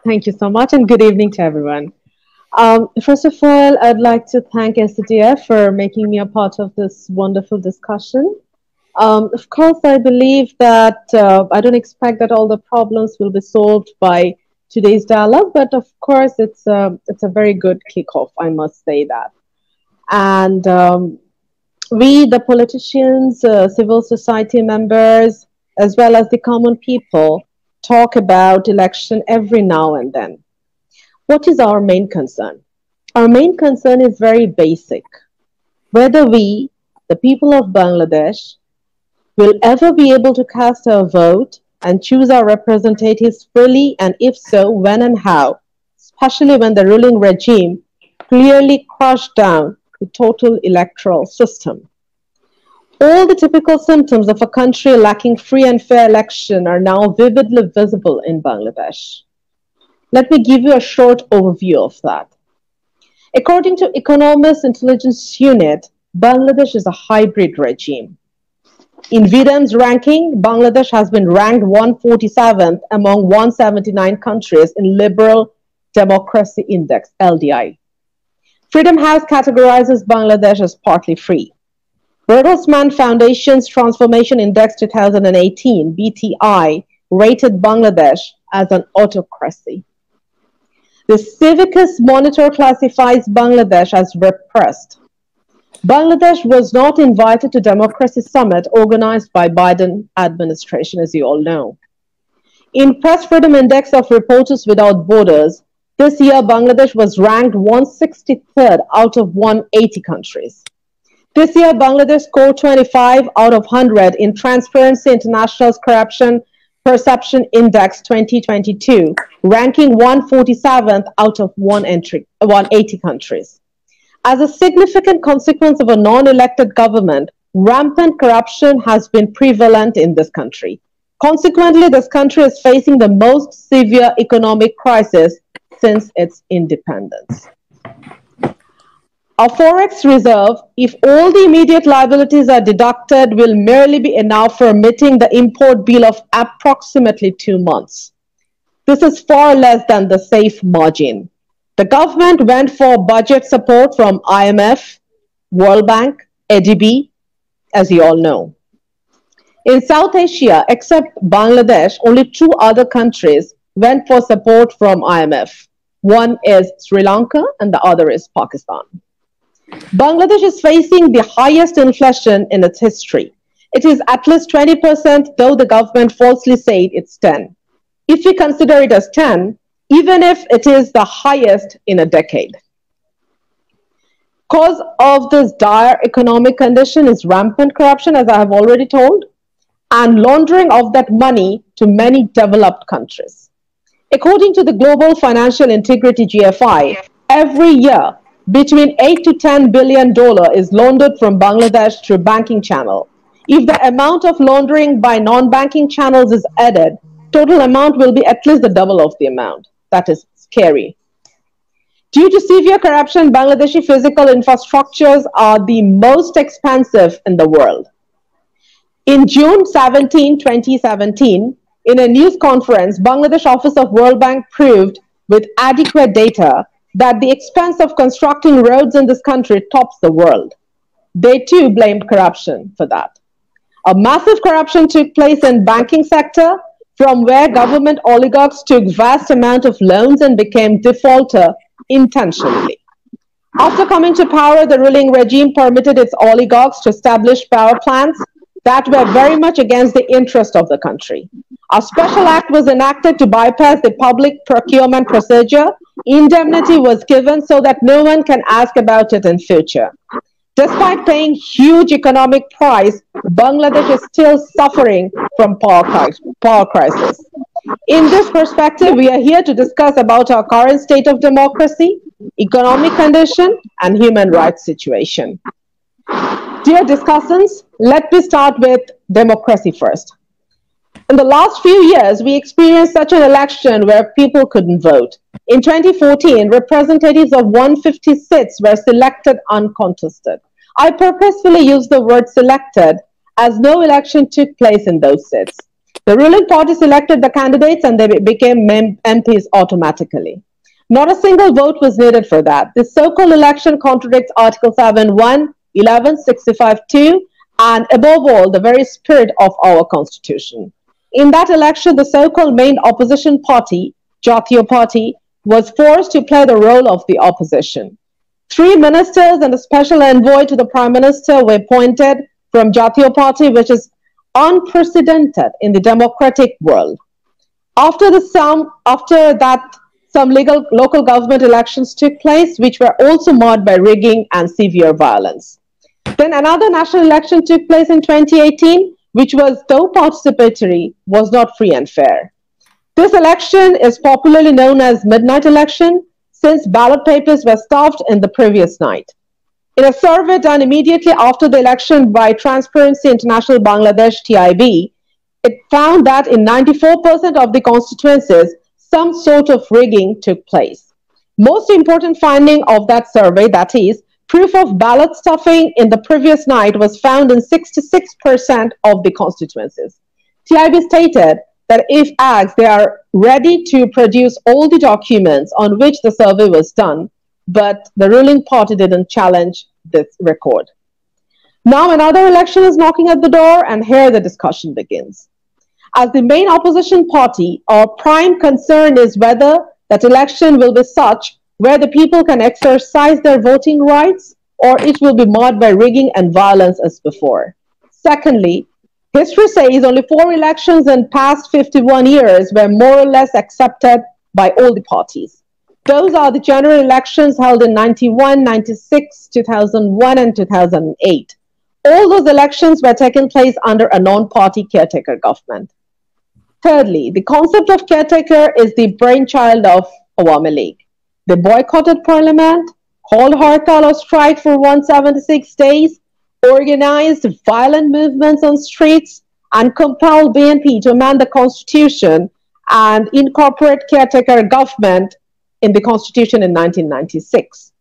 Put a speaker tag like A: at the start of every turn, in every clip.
A: Thank you so much, and good evening to everyone. First of all, I'd like to thank SADF for making me a part of this wonderful discussion. Of course, I believe that I don't expect that all the problems will be solved by today's dialogue, but of course, it's a very good kickoff. I must say that. And we, the politicians, civil society members, as well as the common people, talk about election every now and then. What is our main concern? Our main concern is very basic. Whether we, the people of Bangladesh, will ever be able to cast our vote and choose our representatives freely, and if so, when and how, especially when the ruling regime clearly crushed down the total electoral system. All the typical symptoms of a country lacking free and fair election are now vividly visible in Bangladesh. Let me give you a short overview of that. According to Economist Intelligence Unit, Bangladesh is a hybrid regime. In VDEM's ranking, Bangladesh has been ranked 147th among 179 countries in Liberal Democracy Index, LDI. Freedom House categorizes Bangladesh as partly free. Bertelsmann Foundation's Transformation Index 2018, BTI, rated Bangladesh as an autocracy. The Civicus Monitor classifies Bangladesh as repressed. Bangladesh was not invited to Democracy Summit organized by Biden administration, as you all know. In Press Freedom Index of Reporters Without Borders, this year Bangladesh was ranked 163rd out of 180 countries. This year, Bangladesh scored 25 out of 100 in Transparency International's Corruption Perception Index 2022, ranking 147th out of 180 countries. As a significant consequence of a non-elected government, rampant corruption has been prevalent in this country. Consequently, this country is facing the most severe economic crisis since its independence. Our forex reserve, if all the immediate liabilities are deducted, will merely be enough for meeting the import bill of approximately 2 months. This is far less than the safe margin. The government went for budget support from IMF, World Bank, ADB, as you all know. In South Asia, except Bangladesh, only 2 other countries went for support from IMF. One is Sri Lanka and the other is Pakistan. Bangladesh is facing the highest inflation in its history. It is at least 20%, though the government falsely said it's 10. If we consider it as 10, even if it is the highest in a decade. Cause of this dire economic condition is rampant corruption, as I have already told, and laundering of that money to many developed countries. According to the Global Financial Integrity GFI, every year, between $8 to $10 billion is laundered from Bangladesh through banking channel. If the amount of laundering by non-banking channels is added, total amount will be at least the double of the amount. That is scary. Due to severe corruption, Bangladeshi physical infrastructures are the most expensive in the world. In June 17, 2017, in a news conference, Bangladesh Office of World Bank proved with adequate data that the expense of constructing roads in this country tops the world. They too blamed corruption for that. A massive corruption took place in banking sector, from where government oligarchs took vast amount of loans and became defaulter intentionally. After coming to power, the ruling regime permitted its oligarchs to establish power plants that were very much against the interest of the country. A special act was enacted to bypass the public procurement procedure. Indemnity was given so that no one can ask about it in future. Despite paying huge economic price, Bangladesh is still suffering from power crisis. In this perspective, we are here to discuss about our current state of democracy, economic condition, and human rights situation. Dear discussants, let me start with democracy first. In the last few years, we experienced such an election where people couldn't vote. In 2014, representatives of 150 seats were selected uncontested. I purposefully use the word selected as no election took place in those seats. The ruling party selected the candidates and they became MPs automatically. Not a single vote was needed for that. This so-called election contradicts Article 7, 1, 11, 65, 2, and above all, the very spirit of our constitution. In that election, the so-called main opposition party, Jatiya Party, was forced to play the role of the opposition. 3 ministers and a special envoy to the Prime Minister were appointed from Jatiya Party, which is unprecedented in the democratic world. After that, some local government elections took place, which were also marred by rigging and severe violence. Then another national election took place in 2018, which was, though participatory, was not free and fair. This election is popularly known as midnight election, since ballot papers were stuffed in the previous night. In a survey done immediately after the election by Transparency International Bangladesh (TIB), it found that in 94% of the constituencies, some sort of rigging took place. Most important finding of that survey, that is, proof of ballot stuffing in the previous night, was found in 66% of the constituencies. TIB stated that if asked, they are ready to produce all the documents on which the survey was done, but the ruling party didn't challenge this record. Now another election is knocking at the door, and here the discussion begins. As the main opposition party, our prime concern is whether that election will be such where the people can exercise their voting rights, or it will be marred by rigging and violence as before. Secondly, history says only 4 elections in past 51 years were more or less accepted by all the parties. Those are the general elections held in 91, 96, 2001, and 2008. All those elections were taken place under a non-party caretaker government. Thirdly, the concept of caretaker is the brainchild of Awami League. They boycotted parliament, called hartal or strike for 176 days, organized violent movements on streets, and compelled BNP to amend the constitution and incorporate caretaker government in the constitution in 1996.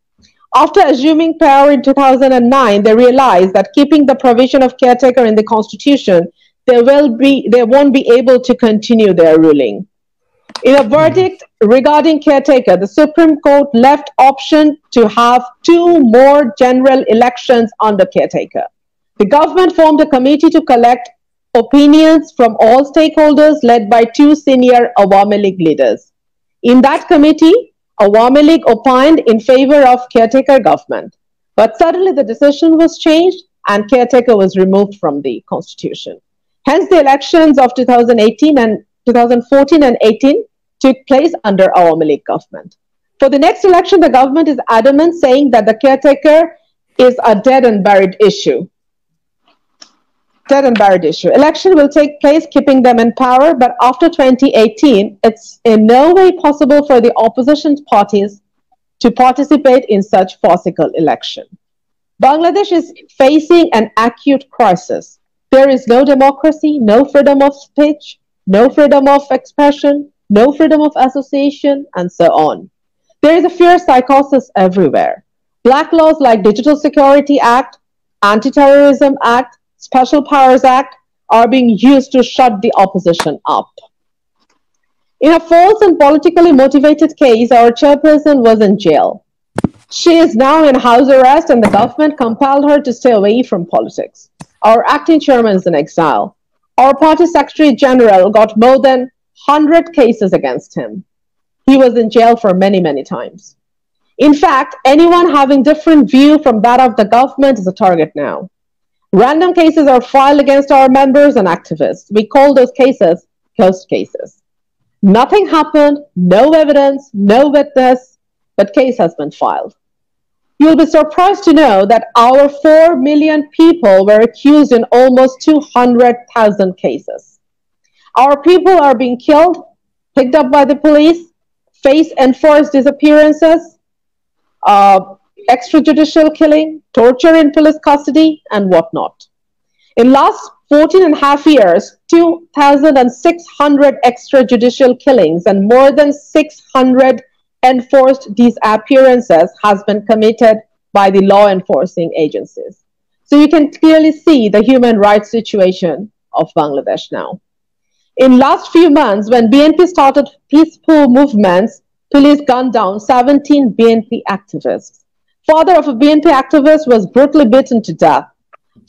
A: After assuming power in 2009, they realized that keeping the provision of caretaker in the constitution, they won't be able to continue their ruling. In a verdict regarding caretaker, the Supreme Court left option to have 2 more general elections under caretaker. The government formed a committee to collect opinions from all stakeholders led by 2 senior Awami League leaders. In that committee, Awami League opined in favor of caretaker government. But suddenly the decision was changed and caretaker was removed from the constitution. Hence, the elections of 2014 and 18 took place under Awami League government. For the next election, the government is adamant, saying that the caretaker is a dead and buried issue. Election will take place, keeping them in power, but after 2018, it's in no way possible for the opposition parties to participate in such farcical election. Bangladesh is facing an acute crisis. There is no democracy, no freedom of speech, no freedom of expression, no freedom of association, and so on. There is a fierce psychosis everywhere. Black laws like Digital Security Act, Anti-Terrorism Act, Special Powers Act are being used to shut the opposition up. In a false and politically motivated case, our chairperson was in jail. She is now in house arrest and the government compelled her to stay away from politics. Our acting chairman is in exile. Our party secretary general got more than 100 cases against him. He was in jail for many, many times. In fact, anyone having different view from that of the government is a target now. Random cases are filed against our members and activists. We call those cases ghost cases. Nothing happened, no evidence, no witness, but case has been filed. You'll be surprised to know that our 4 million people were accused in almost 200,000 cases. Our people are being killed, picked up by the police, face enforced disappearances, extrajudicial killing, torture in police custody, and whatnot. In last 14 and a half years, 2,600 extrajudicial killings and more than 600 enforced disappearances has been committed by the law enforcing agencies. So you can clearly see the human rights situation of Bangladesh now. In last few months, when BNP started peaceful movements, police gunned down 17 BNP activists. Father of a BNP activist was brutally beaten to death.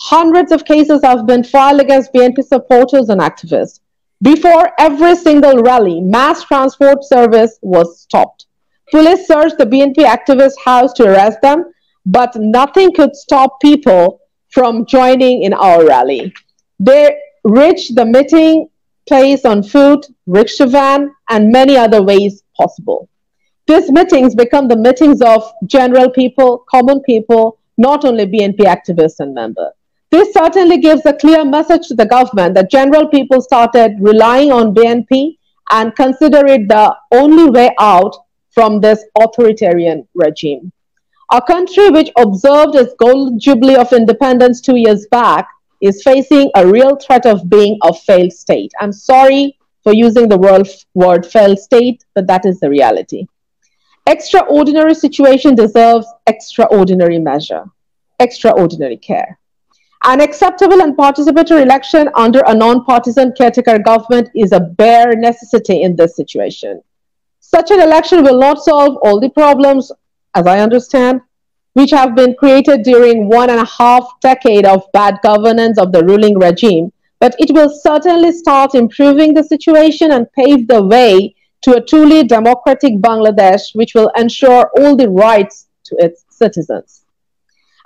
A: Hundreds of cases have been filed against BNP supporters and activists. Before every single rally, mass transport service was stopped. Police searched the BNP activist house to arrest them, but nothing could stop people from joining in our rally. They reached the meeting place on foot, rickshaw van, and many other ways possible. These meetings become the meetings of general people, common people, not only BNP activists and members. This certainly gives a clear message to the government that general people started relying on BNP and consider it the only way out from this authoritarian regime. A country which observed its golden jubilee of independence 2 years back is facing a real threat of being a failed state. I'm sorry for using the word failed state, but that is the reality. Extraordinary situation deserves extraordinary measure, extraordinary care. An acceptable and participatory election under a non-partisan caretaker government is a bare necessity in this situation. Such an election will not solve all the problems, as I understand, which have been created during 1.5 decades of bad governance of the ruling regime, but it will certainly start improving the situation and pave the way to a truly democratic Bangladesh, which will ensure all the rights to its citizens.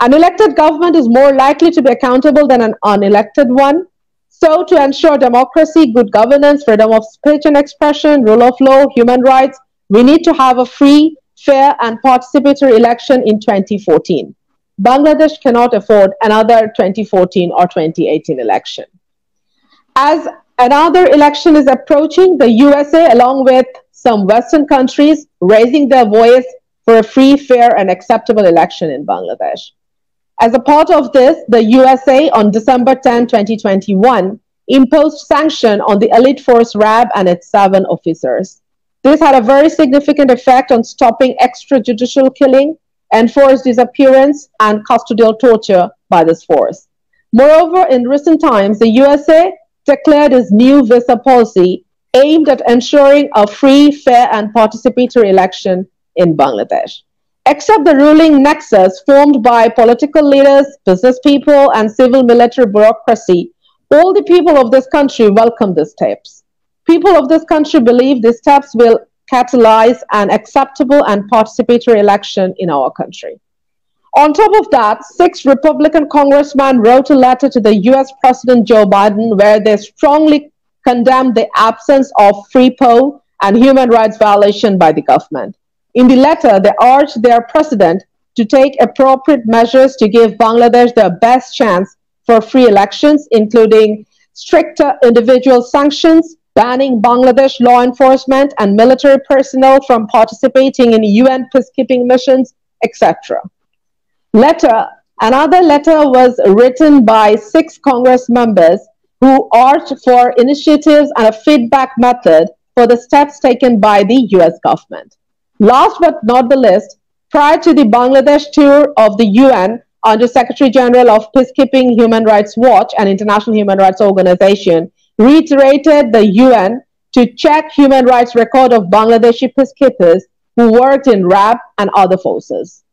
A: An elected government is more likely to be accountable than an unelected one. So, to ensure democracy, good governance, freedom of speech and expression, rule of law, human rights, we need to have a free, fair, and participatory election in 2014. Bangladesh cannot afford another 2014 or 2018 election. As another election is approaching, the USA, along with some Western countries, raising their voice for a free, fair, and acceptable election in Bangladesh. As a part of this, the USA on December 10, 2021, imposed sanction on the elite force RAB and its 7 officers. This had a very significant effect on stopping extrajudicial killing, enforced disappearance, and custodial torture by this force. Moreover, in recent times, the USA declared its new visa policy aimed at ensuring a free, fair, and participatory election in Bangladesh. Except the ruling nexus formed by political leaders, business people, and civil military bureaucracy, all the people of this country welcome these steps. People of this country believe these steps will catalyze an acceptable and participatory election in our country. On top of that, 6 Republican congressmen wrote a letter to the US President Joe Biden where they strongly condemned the absence of free poll and human rights violation by the government. In the letter, they urged their president to take appropriate measures to give Bangladesh the best chance for free elections, including stricter individual sanctions, banning Bangladesh law enforcement and military personnel from participating in UN peacekeeping missions, etc. Another letter was written by 6 Congress members who urged for initiatives and a feedback method for the steps taken by the US government. Last but not the least, prior to the Bangladesh tour of the UN under Secretary General of Peacekeeping Human Rights Watch and International Human Rights Organization, reiterated the UN to check human rights record of Bangladeshi peacekeepers who worked in RAB and other forces.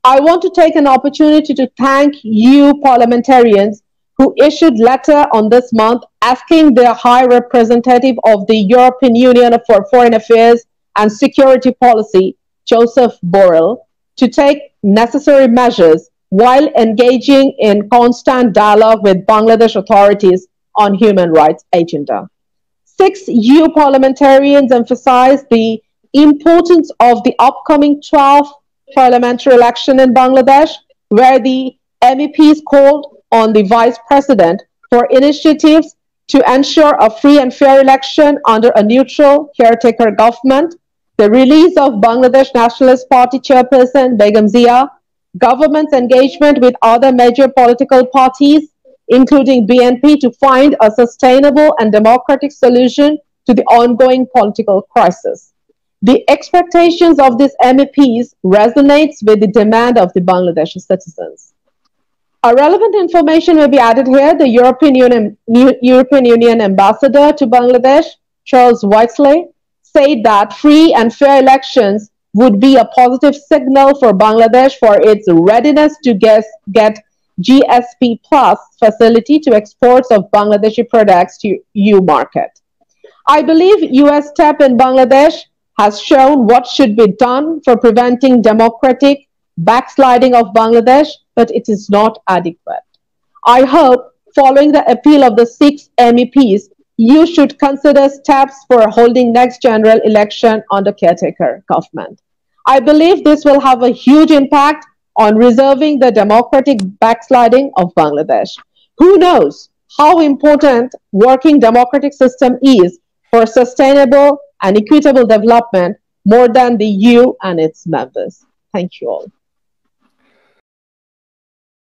A: I want to take an opportunity to thank you parliamentarians who issued letter on this month asking the High Representative of the European Union for Foreign Affairs and Security Policy, Joseph Borrell, to take necessary measures while engaging in constant dialogue with Bangladesh authorities on human rights agenda. 6 EU parliamentarians emphasized the importance of the upcoming 12th parliamentary election in Bangladesh, where the MEPs called on the Vice President for initiatives to ensure a free and fair election under a neutral caretaker government, the release of Bangladesh Nationalist Party chairperson Begum Zia, government's engagement with other major political parties, including BNP, to find a sustainable and democratic solution to the ongoing political crisis. The expectations of these MEPs resonates with the demand of the Bangladeshi citizens. A relevant information may be added here. The European Union ambassador to Bangladesh, Charles Whiteley, said that free and fair elections would be a positive signal for Bangladesh for its readiness to get GSP Plus facility to exports of Bangladeshi products to EU market. I believe US step in Bangladesh has shown what should be done for preventing democratic backsliding of Bangladesh, but it is not adequate. I hope, following the appeal of the six MEPs, you should consider steps for holding next general election under caretaker government. I believe this will have a huge impact on reserving the democratic backsliding of Bangladesh. Who knows how important working democratic system is for sustainable and equitable development more than the EU and its members. Thank you all.